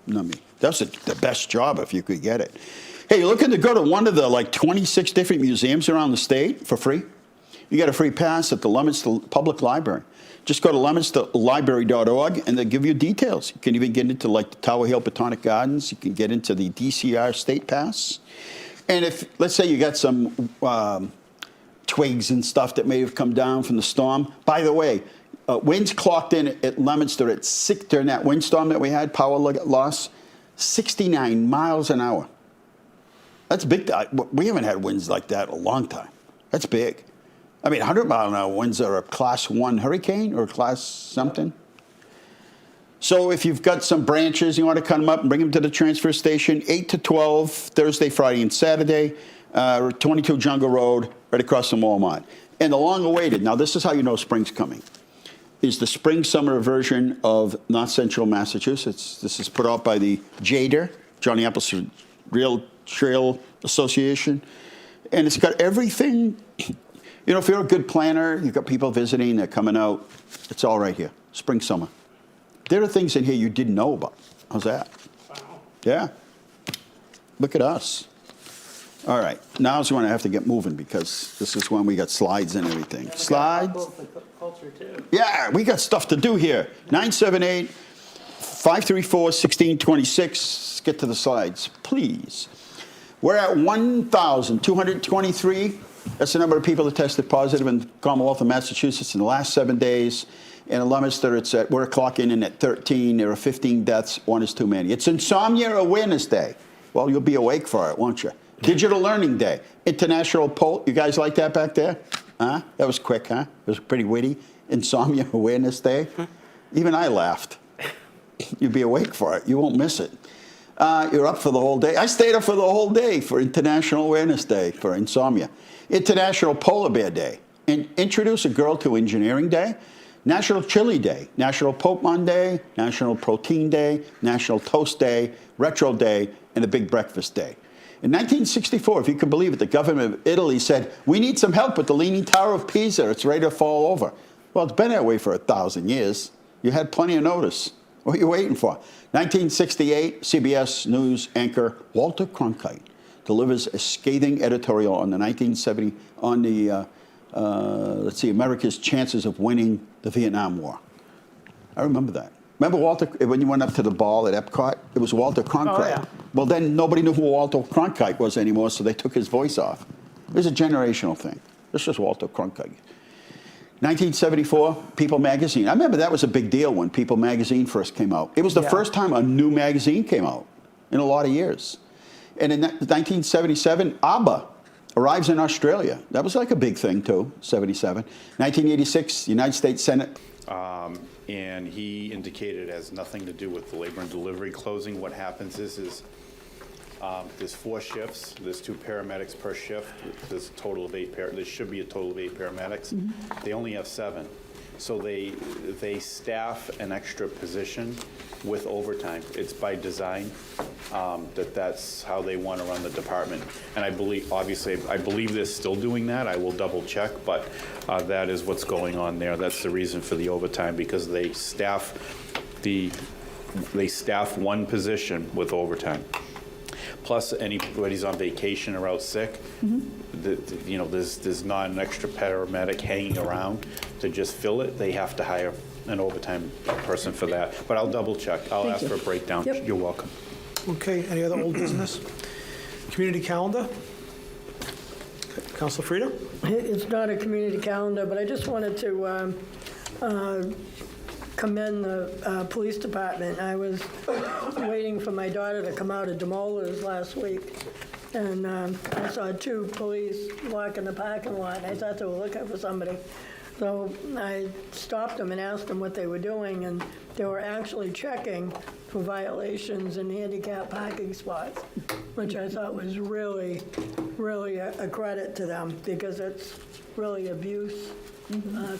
Not me. That's the best job if you could get it. Hey, you're looking to go to one of the 26 different museums around the state for free? You get a free pass at the Leominster Public Library. Just go to leominsterlibrary.org and they'll give you details. You can even get into the Tower Hill Botanic Gardens. You can get into the DCR State Pass. And if, let's say you got some twigs and stuff that may have come down from the storm. By the way, winds clocked in at Leominster at 6 during that windstorm that we had, power loss, 69 miles an hour. That's big. We haven't had winds like that in a long time. That's big. I mean, 100-mile-an-hour winds are a class 1 hurricane or class something. So if you've got some branches, you want to cut them up and bring them to the transfer station, 8 to 12, Thursday, Friday, and Saturday, 22 Jungle Road, right across from Walmart. And the long-awaited, now this is how you know spring's coming, is the spring-summer version of North Central Massachusetts. This is put out by the JADER, Johnny Appleseed Rail Trail Association. And it's got everything. You know, if you're a good planner, you've got people visiting, they're coming out, it's all right here, spring, summer. There are things in here you didn't know about. How's that? Wow. Yeah. Look at us. All right, now's when I have to get moving because this is when we got slides and everything. Slides? Culture too. Yeah, we got stuff to do here. 978-534-1626. Get to the slides, please. We're at 1,223. That's the number of people that tested positive in the Commonwealth of Massachusetts in the last 7 days. In Leominster, we're clocking in at 13. There are 15 deaths. 1 is too many. It's Insomnia Awareness Day. Well, you'll be awake for it, won't you? Digital Learning Day. International poll. You guys like that back there? Huh? That was quick, huh? It was pretty witty. Insomnia Awareness Day. Even I laughed. You'll be awake for it. You won't miss it. You're up for the whole day. I stayed up for the whole day for International Awareness Day for insomnia. International Polar Bear Day. And Introduce a Girl to Engineering Day. National Chili Day. National Pokemon Day. National Protein Day. National Toast Day. Retro Day. And a Big Breakfast Day. In 1964, if you can believe it, the government of Italy said, we need some help with the Leaning Tower of Pisa. It's ready to fall over. Well, it's been that way for 1,000 years. You had plenty of notice. What are you waiting for? 1968, CBS News anchor Walter Cronkite delivers a scathing editorial on the 1970, on the, America's chances of winning the Vietnam War. I remember that. Remember Walter, when you went up to the ball at Epcot? It was Walter Cronkite. Oh, yeah. Well, then nobody knew who Walter Cronkite was anymore, so they took his voice off. It was a generational thing. This was Walter Cronkite. 1974, People magazine. I remember that was a big deal when People magazine first came out. It was the first time a new magazine came out in a lot of years. And in 1977, ABBA arrives in Australia. That was like a big thing too, 77. 1986, United States Senate. And he indicated it has nothing to do with the labor and delivery closing. What happens is there's 4 shifts. There's 2 paramedics per shift. There's a total of 8 there should be a total of 8 paramedics. They only have 7. So they staff an extra position with overtime. It's by design that's how they want to run the department. And I believe, obviously, I believe they're still doing that. I will double check, but that is what's going on there. That's the reason for the overtime, because they staff one position with overtime. Plus, anybody's on vacation or out sick, there's not an extra paramedic hanging around to just fill it. They have to hire an overtime person for that. But I'll double check. I'll ask for a breakdown. Yep. You're welcome. Okay, any other old business? Community calendar? Councilor Frida? It's not a community calendar, but I just wanted to commend the police department. I was waiting for my daughter to come out of Demolers last week, and I saw 2 police walking the parking lot, and I thought they were looking for somebody. So I stopped them and asked them what they were doing, and they were actually checking for violations in handicap parking spots, which I thought was really, really a credit to them, because it's really abuse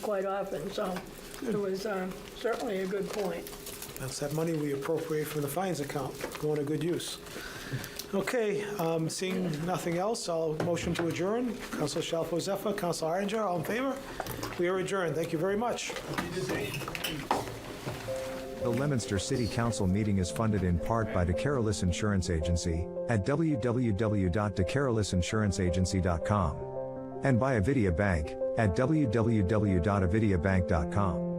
quite often. So it was certainly a good point. That's that money we appropriate from the fines account, going to good use. Okay, seeing nothing else, I'll motion to adjourn. Councilor Shalfo Zephyr, Councilor Arender, all in favor? We are adjourned. Thank you very much. The Leominster City Council meeting is funded in part by DeCarolis Insurance Agency at www.decarolisinsuranceagency.com and by Avidia Bank at www.avidiabank.com.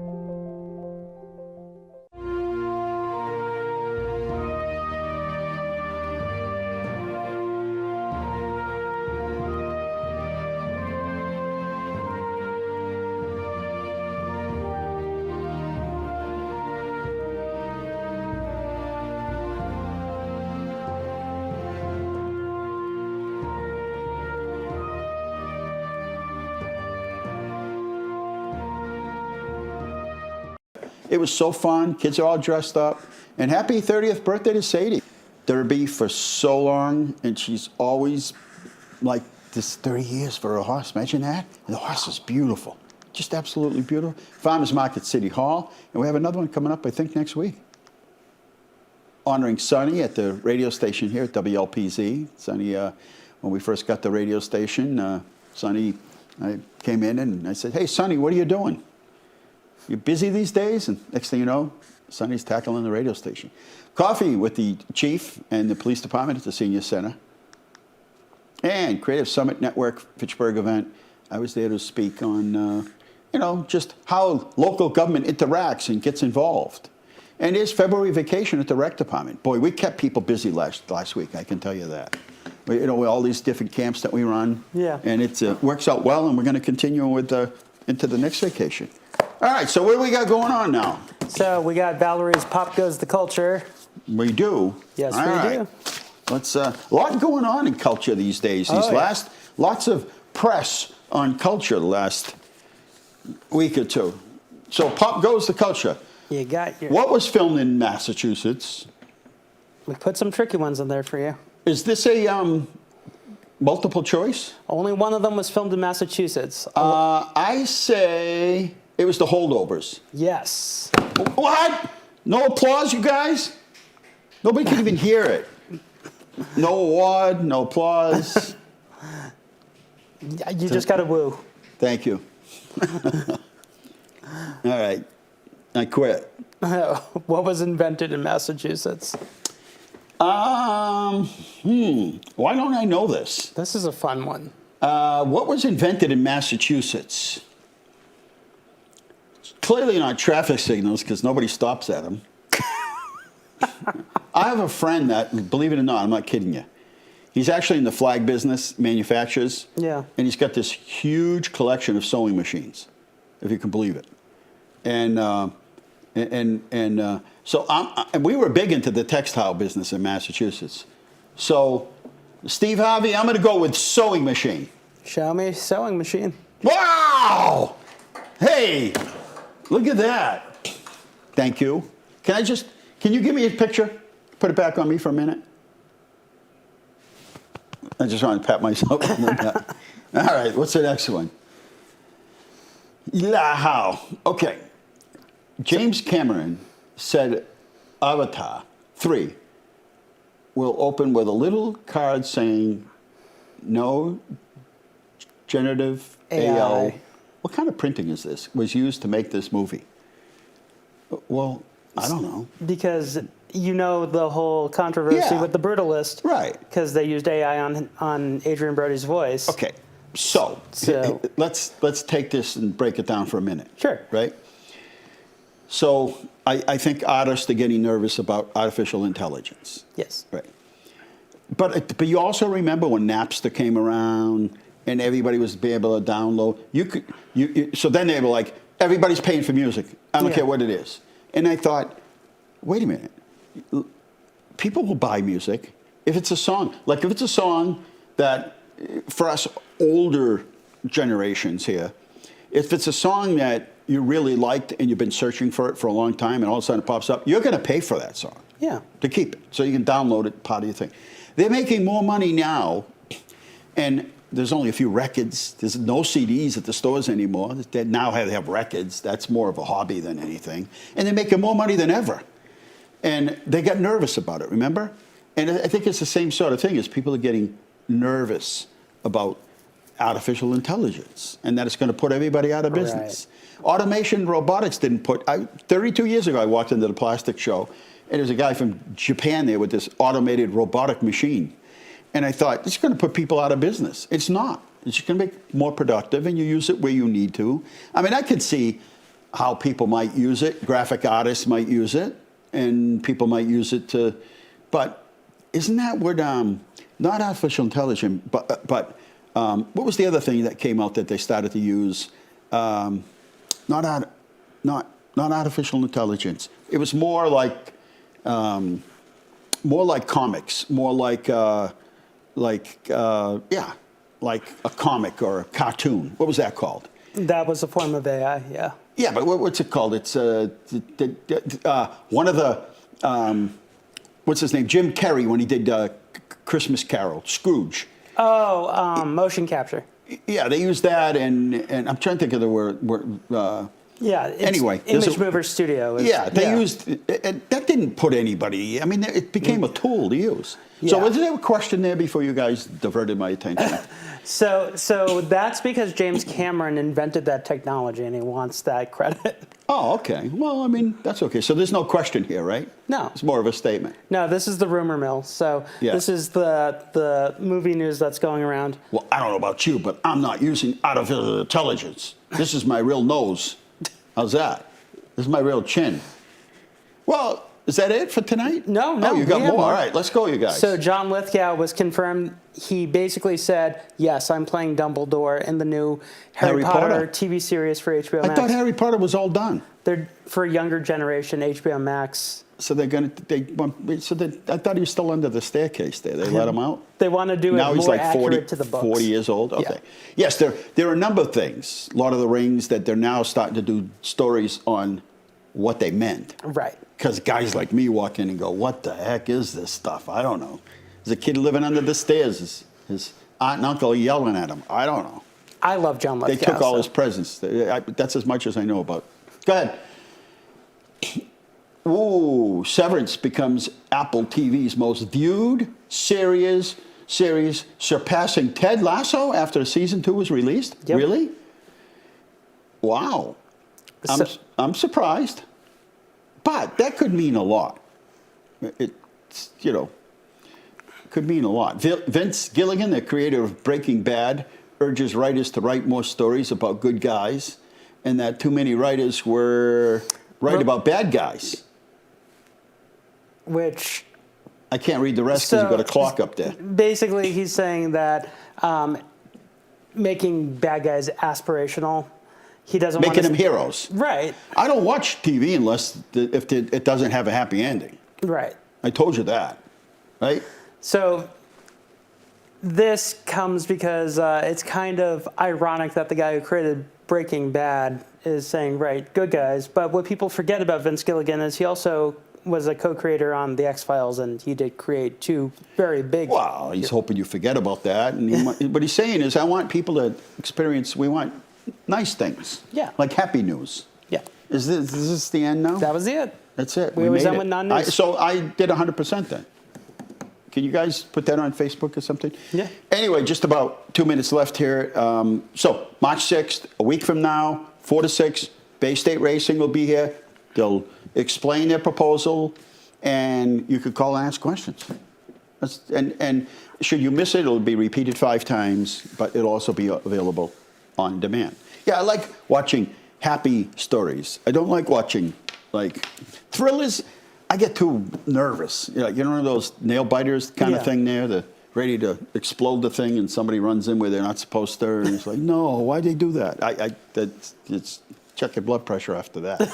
It was so fun. Kids are all dressed up. And happy 30th birthday to Sadie. Derby for so long, and she's always like this 30 years for a horse. Imagine that. And the horse is beautiful. Just absolutely beautiful. Farmers Market City Hall. And we have another one coming up, I think, next week. Honoring Sonny at the radio station here at WLPZ. Sonny, when we first got the radio station, Sonny, I came in and I said, "Hey, Sonny, what are you doing? You busy these days?" And next thing you know, Sonny's tackling the radio station. Coffee with the chief and the police department at the senior center. And Creative Summit Network Fitchburg event. I was there to speak on, just how local government interacts and gets involved. And there's February vacation at the rec department. Boy, we kept people busy last week, I can tell you that. With all these different camps that we run. Yeah. And it works out well, and we're going to continue with into the next vacation. All right, so what do we got going on now? So we got Valerie's Pop Goes the Culture. We do? Yes, All we right. do. Let's, a lot going on in culture these days. Lots of press on culture the last week or two. So Pop Goes the Culture. You got your... What was filmed in Massachusetts? We put some tricky ones in there for you. Is this a multiple choice? Only one of them was filmed in Massachusetts. I say it was The Holdovers. Yes. What? No applause, you guys? Nobody can even hear it. No award, no applause. You just got to woo. Thank you. All right. I quit. What was invented in Massachusetts? Why don't I know this? This is a fun one. What was invented in Massachusetts? Clearly not traffic signals because nobody stops at them. I have a friend that, believe it or not, I'm not kidding you. He's actually in the flag business, manufactures. Yeah. And he's got this huge collection of sewing machines, if you can believe it. And we were big into the textile business in Massachusetts. So, Steve Harvey, I'm going to go with sewing machine. Show me sewing machine. Wow! Hey, look at that. Thank you. Can you give me a picture? Put it back on me for a minute. I just want to pat myself on the back. All right, what's the next one? How? Okay. James Cameron said Avatar 3 will open with a little card saying, no generative AI. What kind of printing is this? Was used to make this movie? Well, I don't know. Because you know the whole controversy with the Brutalist. Right. Because they used AI on Adrian Brody's voice. Okay. So let's take this and break it down for a minute. Sure. Right? So I think artists are getting nervous about artificial intelligence. Yes. Right. But you also remember when Napster came around and everybody was able to download. So then they were like, everybody's paying for music. I don't care what it is. And I thought, wait a minute. People will buy music if it's a song. Like if it's a song that, for us older generations here, if it's a song that you really liked and you've been searching for it for a long time and all of a sudden it pops up, you're going to pay for that song. Yeah. To keep it. So you can download it, part of your thing. They're making more money now, and there's only a few records. There's no CDs at the stores anymore. They now have records. That's more of a hobby than anything. And they're making more money than ever. And they got nervous about it, remember? And I think it's the same sort of thing as people are getting nervous about artificial intelligence and that it's going to put everybody out of business. Right. Automation, robotics didn't put... 32 years ago, I walked into the plastic show, and there's a guy from Japan there with this automated robotic machine. And I thought, this is going to put people out of business. It's not. It's just going to make more productive, and you use it where you need to. I mean, I could see how people might use it. Graphic artists might use it, and people might use it to... But isn't that what... not artificial intelligence, but what was the other thing that came out that they started to use? Not artificial intelligence. It was more like comics, more like a comic or a cartoon. What was that called? That was a form of AI, yeah. Yeah, but what's it called? It's one of the what's his name? Jim Carrey when he did Christmas Carol, Scrooge. Oh, motion capture. Yeah, they used that, and I'm trying to think of the word. Yeah. It's anyway, Image Mover Studio. They used that didn't put anybody. I mean, it became a tool to use. Yeah. So was there a question there before you guys diverted my attention? So that's because James Cameron invented that technology, and he wants that credit. Oh, okay. Well, I mean, that's okay. So there's no question here, right? No. It's more of a statement. No, this is the rumor mill. So this is the movie news that's going around. Well, I don't know about you, but I'm not using artificial intelligence. This is my real nose. How's that? This is my real chin. Well, is that it for tonight? No. Oh, you got more. All right, let's go, you guys. So John Lithgow was confirmed. He basically said, yes, I'm playing Dumbledore in the new Harry Potter TV series for HBO Max. I thought Harry Potter was all done. They're for a younger generation, HBO Max. So I thought he was still under the staircase there. They let him out? They want to do now it he's more like accurate to the books. 40 years old? Okay. Yeah. Yes, there are a number of things, Lord of the Rings, that they're now starting to do stories on what they meant. Right. Because guys like me walk in and go, what the heck is this stuff? I don't know. There's a kid living under the stairs. His aunt and uncle yelling at him. I don't know. I love John Lithgow. They took all his presents. That's as much as I know about. Go ahead. Ooh, Severance becomes Apple TV's most viewed series, surpassing Ted Lasso after season 2 was released. Yep. Really? Wow. I'm surprised. But that could mean a lot. It's, could mean a lot. Vince Gilligan, the creator of Breaking Bad, urges writers to write more stories about good guys. and that too many writers were right about bad guys. Which I can't read the rest because you've got a clock up there. Basically, he's saying that making bad guys aspirational. He doesn't making want them heroes. Right. I don't watch TV unless it doesn't have a happy ending. Right. I told you that. Right. So this comes because it's kind of ironic that the guy who created Breaking Bad is saying, right, good guys. But what people forget about Vince Gilligan is he also was a co-creator on The X-Files, and he did create 2 very big... Well, he's hoping you forget about that. And what he's saying is, I want people to experience, we want nice things. Yeah. Like happy news. Yeah. Is this the end now? That was it. That's it. We always made end it. with non-news. So I did 100% then. Can you guys put that on Facebook or something? Yeah. Anyway, just about 2 minutes left here. So March 6th, a week from now, 4 to 6, Bay State Racing will be here. They'll explain their proposal, and you could call and ask questions. And should you miss it, it'll be repeated 5 times, but it'll also be available on demand. Yeah, I like watching happy stories. I don't like watching, like, thrillers. I get too nervous. You know those nail biters kind of thing there? They're ready to explode the thing, and somebody runs in where they're not supposed to, and it's like, no, why'd they do that? It's check your blood pressure after that.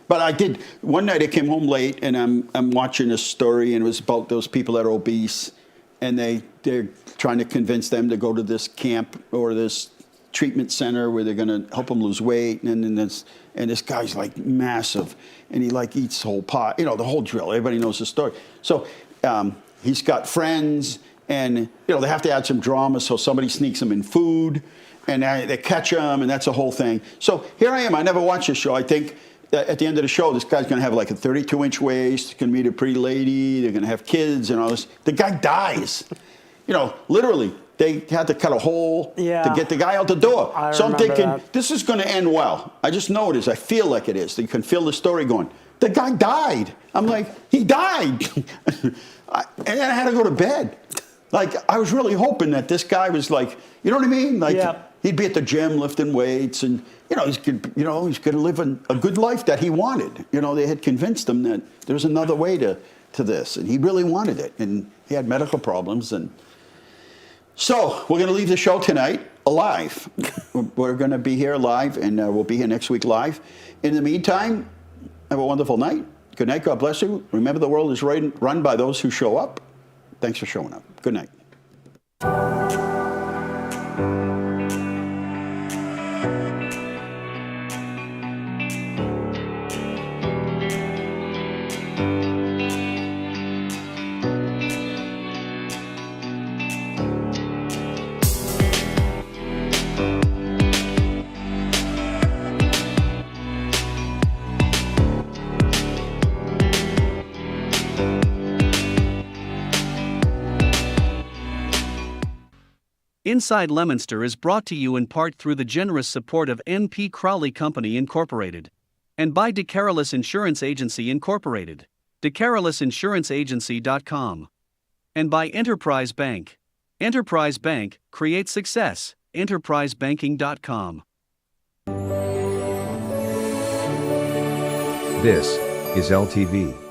But I did, one night I came home late, and I'm watching a story, and it was about those people that are obese, and they're trying to convince them to go to this camp or this treatment center where they're going to help them lose weight, and this guy's like massive, and he like eats the whole pot, the whole drill. Everybody knows the story. So he's got friends, and they have to add some drama, so somebody sneaks him in food, and they catch him, and that's a whole thing. So here I am. I never watched this show. I think at the end of the show, this guy's going to have like a 32-inch waist. He's going to meet a pretty lady. They're going to have kids and all this. The guy dies. Literally, they had to cut a hole to get the guy out the door. So I'm thinking, this is going to end well. I just know it is. I feel like it is. You can feel the story going. The guy died. I'm like, he died. And then I had to go to bed. Like, I was really hoping that this guy was like, you know what I mean? Like, he'd be at the gym lifting weights, and he's going to live a good life that he wanted. They had convinced him that there was another way to this, and he really wanted it. And he had medical problems, and so we're going to leave the show tonight alive. We're going to be here live, and we'll be here next week live. In the meantime, have a wonderful night. Good night. God bless you. Remember, the world is run by those who show up. Thanks for showing up. Good night. Inside Leominster is brought to you in part through the generous support of N.P. Crowley Company Incorporated and by DeCarolis Insurance Agency Incorporated, DeCarolisInsuranceAgency.com, and by Enterprise Bank. Enterprise Bank, create success, enterprisebanking.com. This is LTV.